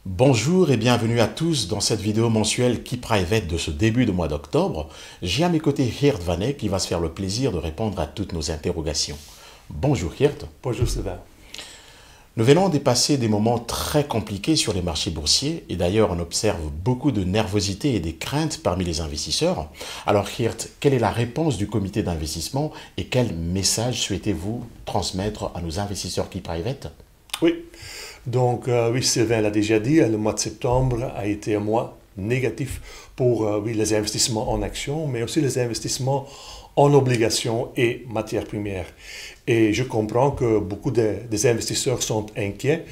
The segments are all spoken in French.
Bonjour et bienvenue à tous dans cette vidéo mensuelle Key Private de ce début de mois d'octobre. J'ai à mes côtés Geert Van Eyck qui va se faire le plaisir de répondre à toutes nos interrogations. Bonjour Geert. Bonjour Sylvain. Nous venons de passer des moments très compliqués sur les marchés boursiers et d'ailleurs on observe beaucoup de nervosité et des craintes parmi les investisseurs. Alors Geert, quelle est la réponse du comité d'investissement et quel message souhaitez-vous transmettre à nos investisseurs Key Private? Oui, oui, Sylvain l'a déjà dit, le mois de septembre a été un mois négatif pour les investissements en actions, mais aussi les investissements en obligations et matières premières. Et je comprends que beaucoup des investisseurs sont inquiets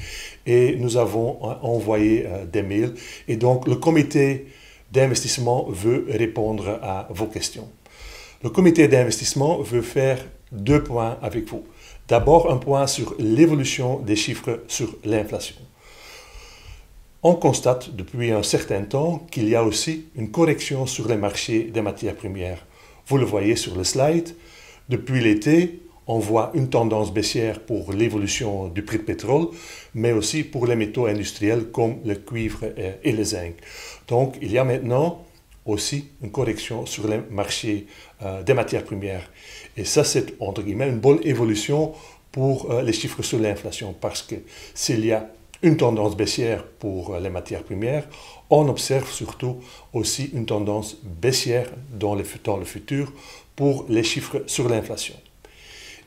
et nous avons envoyé des mails. Et donc, le comité d'investissement veut répondre à vos questions. Le comité d'investissement veut faire 2 points avec vous. D'abord, un point sur l'évolution des chiffres sur l'inflation. On constate depuis un certain temps qu'il y a aussi une correction sur les marchés des matières premières. Vous le voyez sur le slide. Depuis l'été, on voit une tendance baissière pour l'évolution du prix de pétrole, mais aussi pour les métaux industriels comme le cuivre et le zinc. Donc, il y a maintenant aussi une correction sur les marchés des matières premières. Et ça, c'est entre guillemets une bonne évolution pour les chiffres sur l'inflation, parce que s'il y a une tendance baissière pour les matières premières, on observe surtout aussi une tendance baissière dans le futur pour les chiffres sur l'inflation.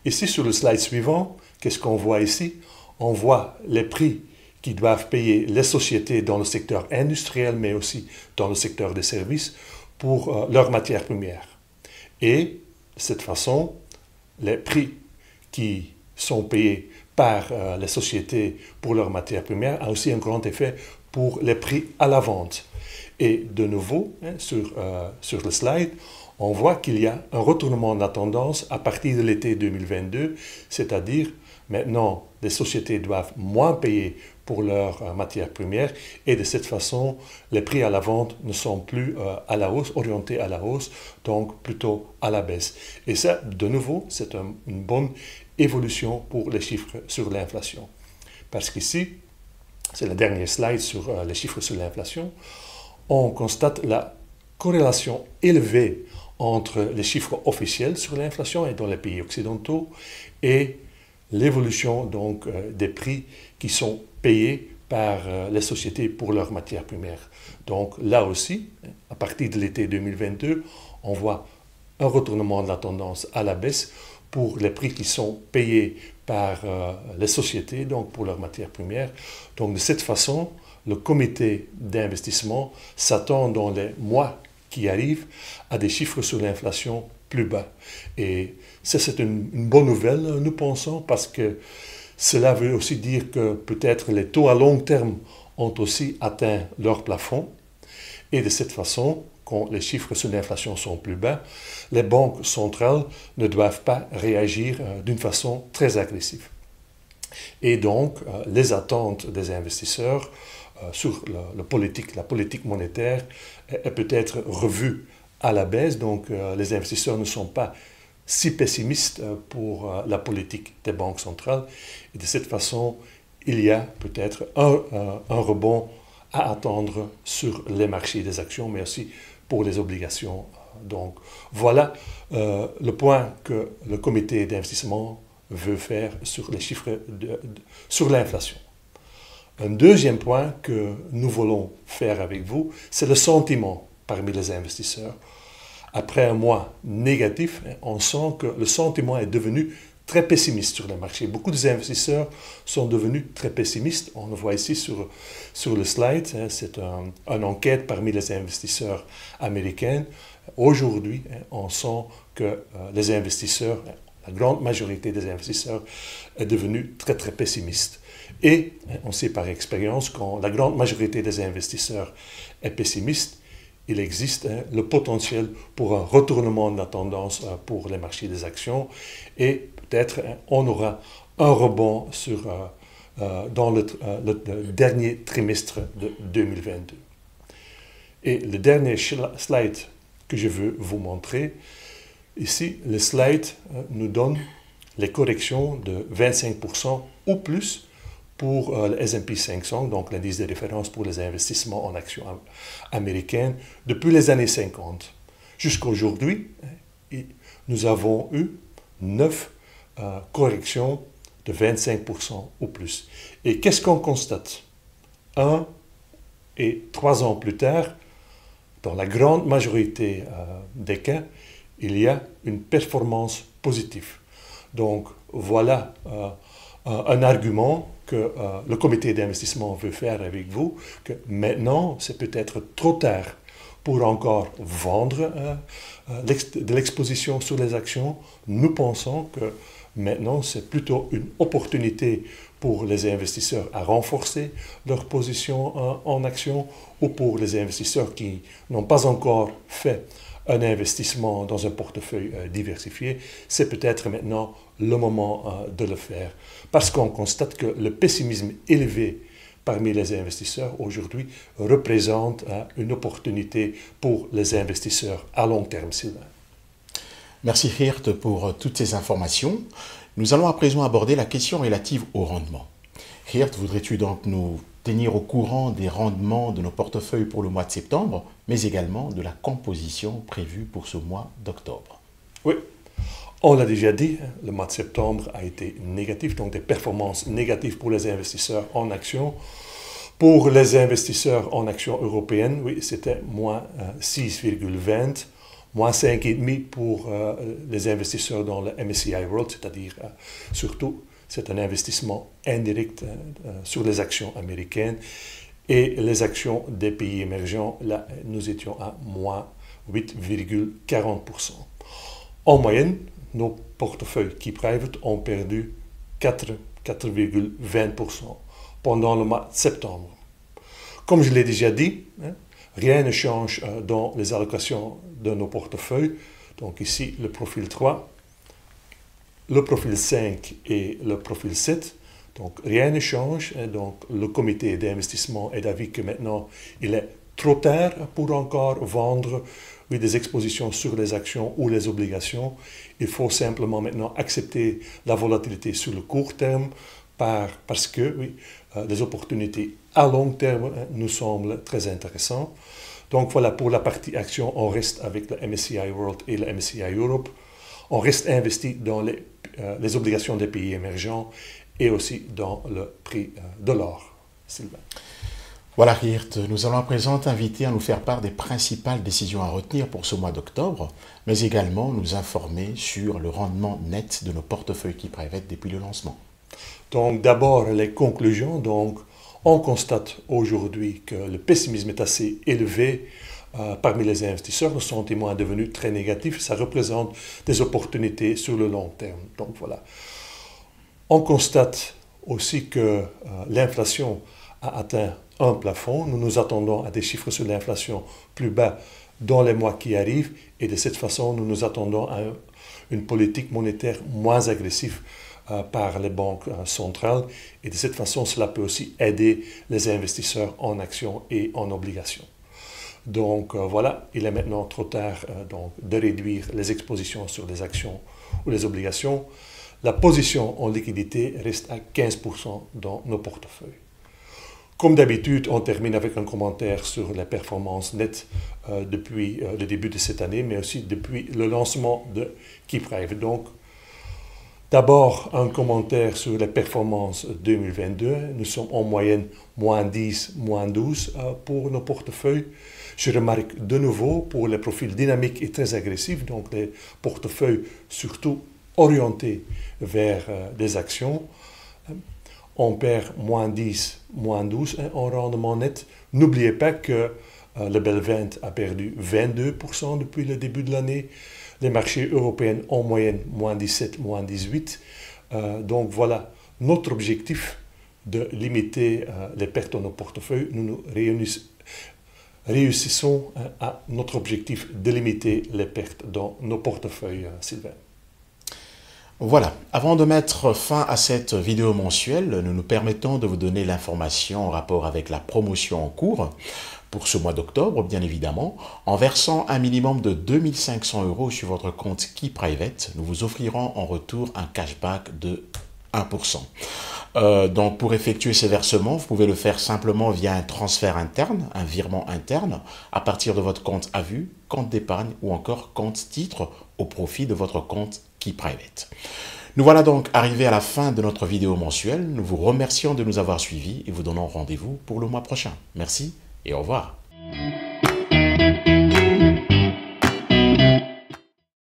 Ici, sur le slide suivant, qu'est-ce qu'on voit ici? On voit les prix qui doivent payer les sociétés dans le secteur industriel, mais aussi dans le secteur des services, pour leurs matières premières. Et de cette façon, les prix qui sont payés par les sociétés pour leurs matières premières ont aussi un grand effet pour les prix à la vente. Et de nouveau, sur le slide, on voit qu'il y a un retournement de la tendance à partir de l'été 2022, c'est-à-dire maintenant, les sociétés doivent moins payer pour leurs matières premières et de cette façon, les prix à la vente ne sont plus à la hausse, orientés à la hausse, donc plutôt à la baisse. Et ça, de nouveau, c'est une bonne évolution pour les chiffres sur l'inflation. Parce qu'ici, c'est le dernier slide sur les chiffres sur l'inflation, on constate la corrélation élevée entre les chiffres officiels sur l'inflation et dans les pays occidentaux et l'évolution donc des prix qui sont payés par les sociétés pour leurs matières premières. Donc là aussi, à partir de l'été 2022, on voit un retournement de la tendance à la baisse pour les prix qui sont payés par les sociétés, donc pour leurs matières premières. Donc de cette façon, le comité d'investissement s'attend dans les mois qui arrivent à des chiffres sur l'inflation plus bas. Et ça, c'est une bonne nouvelle, nous pensons, parce que cela veut aussi dire que peut-être les taux à long terme ont aussi atteint leur plafond. Et de cette façon, quand les chiffres sur l'inflation sont plus bas, les banques centrales ne doivent pas réagir d'une façon très agressive. Et donc, les attentes des investisseurs sur la politique monétaire est peut-être revue à la baisse. Donc, les investisseurs ne sont pas si pessimistes pour la politique des banques centrales. Et de cette façon, il y a peut-être un rebond à attendre sur les marchés des actions, mais aussi pour les obligations. Donc, voilà le point que le comité d'investissement veut faire sur les chiffres sur l'inflation. Un deuxième point que nous voulons faire avec vous, c'est le sentiment parmi les investisseurs. Après un mois négatif, on sent que le sentiment est devenu très pessimiste sur les marchés. Beaucoup d'investisseurs sont devenus très pessimistes. On le voit ici sur le slide. C'est une enquête parmi les investisseurs américains. Aujourd'hui, on sent que les investisseurs, la grande majorité des investisseurs, est devenue très, très pessimiste. Et on sait par expérience, quand la grande majorité des investisseurs est pessimiste, il existe le potentiel pour un retournement de la tendance pour les marchés des actions et peut-être on aura un rebond dans le dernier trimestre de 2022. Et le dernier slide que je veux vous montrer, ici, le slide nous donne les corrections de 25% ou plus pour le S&P 500, donc l'indice de référence pour les investissements en actions américaines, depuis les années 50. Jusqu'à aujourd'hui, nous avons eu 9 corrections de 25% ou plus. Et qu'est-ce qu'on constate? 1 et 3 ans plus tard, dans la grande majorité des cas, il y a une performance positive. Donc voilà un argument que le comité d'investissement veut faire avec vous, que maintenant c'est peut-être trop tard pour encore vendre de l'exposition sur les actions. Nous pensons que maintenant c'est plutôt une opportunité pour les investisseurs à renforcer leur position en actions, ou pour les investisseurs qui n'ont pas encore fait un investissement dans un portefeuille diversifié, c'est peut-être maintenant le moment de le faire. Parce qu'on constate que le pessimisme élevé parmi les investisseurs aujourd'hui représente une opportunité pour les investisseurs à long terme, Sylvain. Merci Geert pour toutes ces informations. Nous allons à présent aborder la question relative au rendement. Geert, voudrais-tu donc nous tenir au courant des rendements de nos portefeuilles pour le mois de septembre, mais également de la composition prévue pour ce mois d'octobre? Oui, on l'a déjà dit, le mois de septembre a été négatif, donc des performances négatives pour les investisseurs en actions. Pour les investisseurs en actions européennes, oui, c'était moins 6,20, moins 5,5 pour les investisseurs dans le MSCI World, c'est-à-dire surtout c'est un investissement indirect sur les actions américaines, et les actions des pays émergents, là nous étions à moins 8,40%. En moyenne, nos portefeuilles Key Private ont perdu 4,20% pendant le mois de septembre. Comme je l'ai déjà dit, rien ne change dans les allocations de nos portefeuilles. Donc ici, le profil 3, le profil 5 et le profil 7. Donc rien ne change. Donc le comité d'investissement est d'avis que maintenant, il est trop tard pour encore vendre des expositions sur les actions ou les obligations. Il faut simplement maintenant accepter la volatilité sur le court terme parce que les opportunités à long terme nous semblent très intéressantes. Donc voilà, pour la partie action, on reste avec le MSCI World et le MSCI Europe. On reste investi dans les obligations des pays émergents et aussi dans le prix de l'or. Sylvain. Voilà Geert, nous allons à présent t'inviter à nous faire part des principales décisions à retenir pour ce mois d'octobre, mais également nous informer sur le rendement net de nos portefeuilles Key Private depuis le lancement. Donc d'abord les conclusions. Donc on constate aujourd'hui que le pessimisme est assez élevé parmi les investisseurs. Le sentiment est devenu très négatif. Ça représente des opportunités sur le long terme. Donc voilà. On constate aussi que l'inflation a atteint un plafond. Nous nous attendons à des chiffres sur l'inflation plus bas dans les mois qui arrivent, et de cette façon, nous nous attendons à une politique monétaire moins agressive par les banques centrales, et de cette façon, cela peut aussi aider les investisseurs en actions et en obligations. Donc voilà, il est maintenant trop tard donc, de réduire les expositions sur les actions ou les obligations. La position en liquidité reste à 15% dans nos portefeuilles. Comme d'habitude, on termine avec un commentaire sur les performances nettes depuis le début de cette année, mais aussi depuis le lancement de Key Private. Donc, d'abord, un commentaire sur les performances 2022. Nous sommes en moyenne moins 10, moins 12 pour nos portefeuilles. Je remarque de nouveau pour les profils dynamiques et très agressifs, donc les portefeuilles surtout orientés vers des actions. On perd moins 10, moins 12 en rendement net. N'oubliez pas que le Bel 20 a perdu 22% depuis le début de l'année. Les marchés européens en moyenne, moins 17, moins 18. Donc voilà, notre objectif de limiter les pertes dans nos portefeuilles. Nous réussissons à notre objectif de limiter les pertes dans nos portefeuilles, Sylvain. Voilà, avant de mettre fin à cette vidéo mensuelle, nous nous permettons de vous donner l'information en rapport avec la promotion en cours pour ce mois d'octobre, bien évidemment. En versant un minimum de 2 500 € sur votre compte Key Private, nous vous offrirons en retour un cashback de 1%. Donc pour effectuer ces versements, vous pouvez le faire simplement via un transfert interne, un virement interne, à partir de votre compte à vue, compte d'épargne ou encore compte titre au profit de votre compte KeyPrivate. Nous voilà donc arrivés à la fin de notre vidéo mensuelle. Nous vous remercions de nous avoir suivis et vous donnons rendez-vous pour le mois prochain. Merci et au revoir.